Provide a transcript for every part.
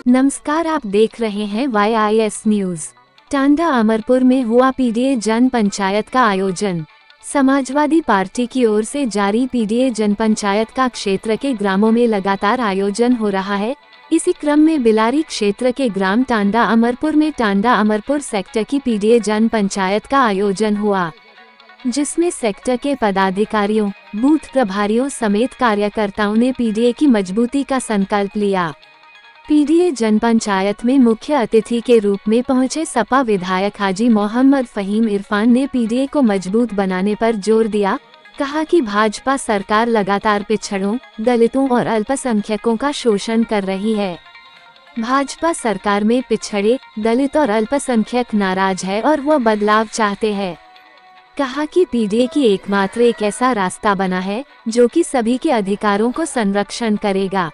नमस्कार, आप देख रहे हैं YIS न्यूज। टांडा अमरपुर में हुआ पीडीए जन पंचायत का आयोजन। समाजवादी पार्टी की ओर से जारी पीडीए जन पंचायत का क्षेत्र के ग्रामों में लगातार आयोजन हो रहा है। इसी क्रम में बिलारी क्षेत्र के ग्राम टांडा अमरपुर में टांडा अमरपुर सेक्टर की पीडीए जन पंचायत का आयोजन हुआ, जिसमें सेक्टर के पदाधिकारियों, बूथ प्रभारियों समेत कार्यकर्ताओं ने पीडीए की मजबूती का संकल्प लिया। पीडीए जन पंचायत में मुख्य अतिथि के रूप में पहुंचे सपा विधायक हाजी मोहम्मद फहीम इरफान ने पीडीए को मजबूत बनाने पर जोर दिया। कहा कि भाजपा सरकार लगातार पिछड़ों, दलितों और अल्पसंख्यकों का शोषण कर रही है। भाजपा सरकार में पिछड़े, दलित और अल्पसंख्यक नाराज है और वो बदलाव चाहते हैं। कहा कि पीडीए की एकमात्र एक ऐसा रास्ता बना है जो कि सभी के अधिकारों को संरक्षण करेगा।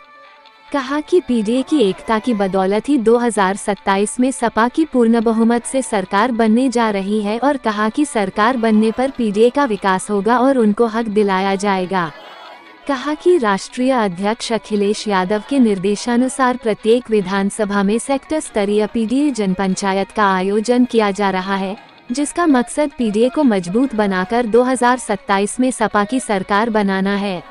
कहा कि पीडीए की एकता की बदौलत ही 2027 में सपा की पूर्ण बहुमत से सरकार बनने जा रही है और कहा कि सरकार बनने पर पीडीए का विकास होगा और उनको हक दिलाया जाएगा। कहा कि राष्ट्रीय अध्यक्ष अखिलेश यादव के निर्देशानुसार प्रत्येक विधानसभा में सेक्टर स्तरीय पीडीए जन पंचायत का आयोजन किया जा रहा है, जिसका मकसद पीडीए को मजबूत बनाकर 2027 में सपा की सरकार बनाना है।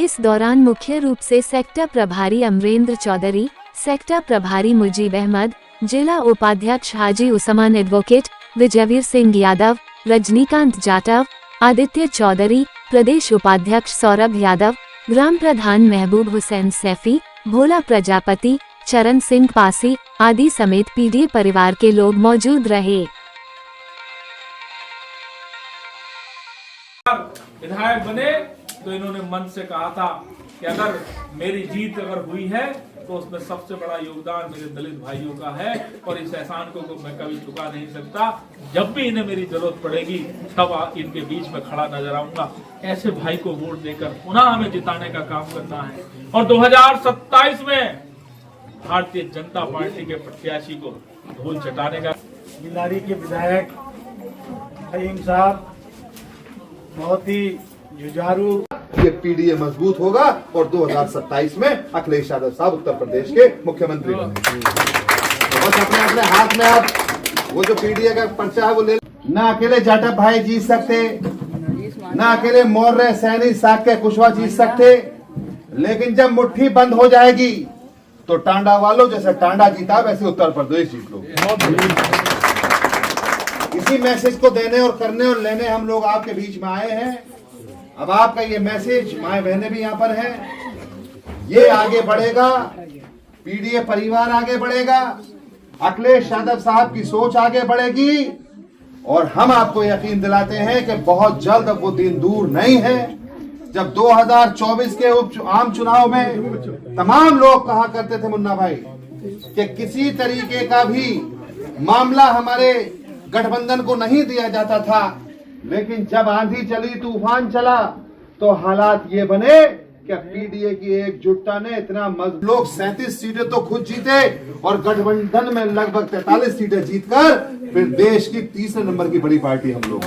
इस दौरान मुख्य रूप से सेक्टर प्रभारी अमरेंद्र चौधरी, सेक्टर प्रभारी मुजीब अहमद, जिला उपाध्यक्ष हाजी उस्मान एडवोकेट, विजयवीर सिंह यादव, रजनीकांत जाटव, आदित्य चौधरी, प्रदेश उपाध्यक्ष सौरभ यादव, ग्राम प्रधान महबूब हुसैन सैफी, भोला प्रजापति, चरण सिंह पासी आदि समेत पीडीए परिवार के लोग मौजूद रहे। विधायक बने तो इन्होंने मन से कहा था कि अगर मेरी जीत अगर हुई है तो उसमें सबसे बड़ा योगदान मेरे दलित भाइयों का है और इस एहसान को मैं कभी चुका नहीं सकता। जब भी इन्हें मेरी जरूरत पड़ेगी तब इनके बीच में खड़ा नजर आऊंगा। ऐसे भाई को वोट देकर पुनः हमें जिताने का काम करना है और 2027 में भारतीय जनता पार्टी के प्रत्याशी को धूल चटाने का। बिलारी के विधायक फहीम साहब बहुत ही जुझारू। ये पीडीए मजबूत होगा और 2027 में अखिलेश यादव साहब उत्तर प्रदेश के मुख्यमंत्री बनेंगे। तो बस अपने अपने हाथ में आप वो जो पीडीए का पर्चा है वो ले। ना अकेले जाटव भाई जीत सकते, ना अकेले मौर्य सैनी साक्य कुशवाहा जीत सकते, लेकिन जब मुट्ठी बंद हो जाएगी तो टांडा वालों जैसे टांडा जीता वैसे उत्तर प्रदेश जीत लो। इसी मैसेज को देने और करने और लेने हम लोग आपके बीच में आए हैं। अब आपका ये मैसेज, माए बहनें भी यहाँ पर हैं, ये आगे बढ़ेगा, पीडीए परिवार आगे बढ़ेगा, अखिलेश यादव साहब की सोच आगे बढ़ेगी और हम आपको यकीन दिलाते हैं कि बहुत जल्द अब वो दिन दूर नहीं है जब 2024 के आम चुनाव में तमाम लोग कहा करते थे मुन्ना भाई कि किसी तरीके का भी मामला हमारे गठबंधन को नहीं दिया जाता था, लेकिन जब आंधी चली, तूफान चला तो हालात ये बने कि पीडीए की एकजुटता ने इतना लोग 37 सीटें तो खुद जीते और गठबंधन में लगभग 43 सीटें जीतकर फिर देश की तीसरे नंबर की बड़ी पार्टी हम लोग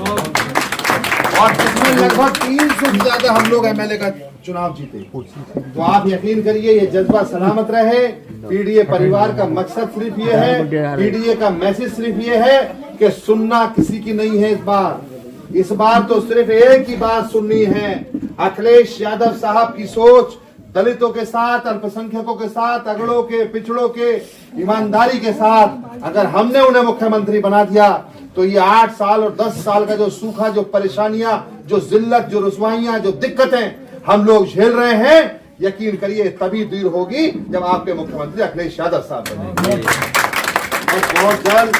और जिसमें लगभग 300 से ज्यादा हम लोग एमएलए का चुनाव जीते। तो आप यकीन करिए ये जज्बा सलामत रहे। पीडीए परिवार का मकसद सिर्फ ये है, पीडीए का मैसेज सिर्फ ये है कि सुनना किसी की नहीं है। इस बार तो सिर्फ एक ही बात सुननी है, अखिलेश यादव साहब की सोच दलितों के साथ, अल्पसंख्यकों के साथ, अगड़ों के, पिछड़ों के, ईमानदारी के साथ अगर हमने उन्हें मुख्यमंत्री बना दिया तो ये 8 साल और 10 साल का जो सूखा, जो परेशानियां, जो जिल्लत, जो रुसवाइयां, जो दिक्कतें हम लोग झेल रहे हैं, यकीन करिए तभी दूर होगी जब आपके मुख्यमंत्री अखिलेश यादव साहब बनेंगे। और बहुत जल्द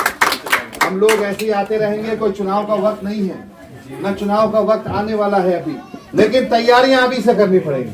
हम लोग ऐसे ही आते रहेंगे। कोई चुनाव का वक्त नहीं है, न चुनाव का वक्त आने वाला है अभी, लेकिन तैयारियां अभी से करनी पड़ेगी,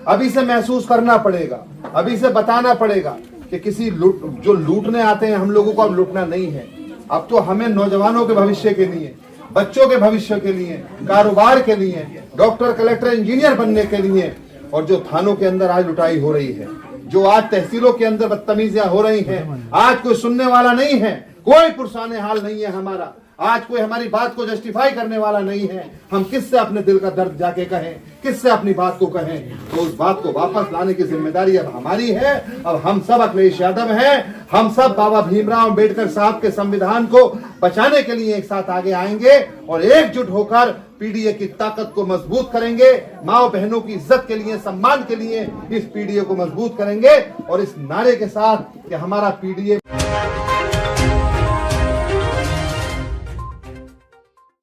अभी से महसूस करना पड़ेगा, अभी से बताना पड़ेगा कि किसी जो लूटने आते हैं हम लोगों को अब लूटना नहीं है। अब तो हमें नौजवानों के भविष्य के लिए, बच्चों के भविष्य के लिए, कारोबार के लिए, डॉक्टर, कलेक्टर, इंजीनियर बनने के लिए, और जो थानों के अंदर आज लुटाई हो रही है, जो आज तहसीलों के अंदर बदतमीजियां हो रही हैं, आज कोई सुनने वाला नहीं है, कोई पुरसाने हाल नहीं है हमारा, आज कोई हमारी बात को जस्टिफाई करने वाला नहीं है। हम किससे अपने दिल का दर्द जाके कहें किससे अपनी बात को कहें, तो उस बात को वापस लाने की जिम्मेदारी अब हमारी है। अब हम सब अखिलेश यादव हैं, हम सब बाबा भीमराव अंबेडकर साहब के संविधान को बचाने के लिए एक साथ आगे आएंगे और एकजुट होकर पीडीए की ताकत को मजबूत करेंगे। माँ बहनों की इज्जत के लिए, सम्मान के लिए इस पीडीए को मजबूत करेंगे और इस नारे के साथ कि हमारा पीडीए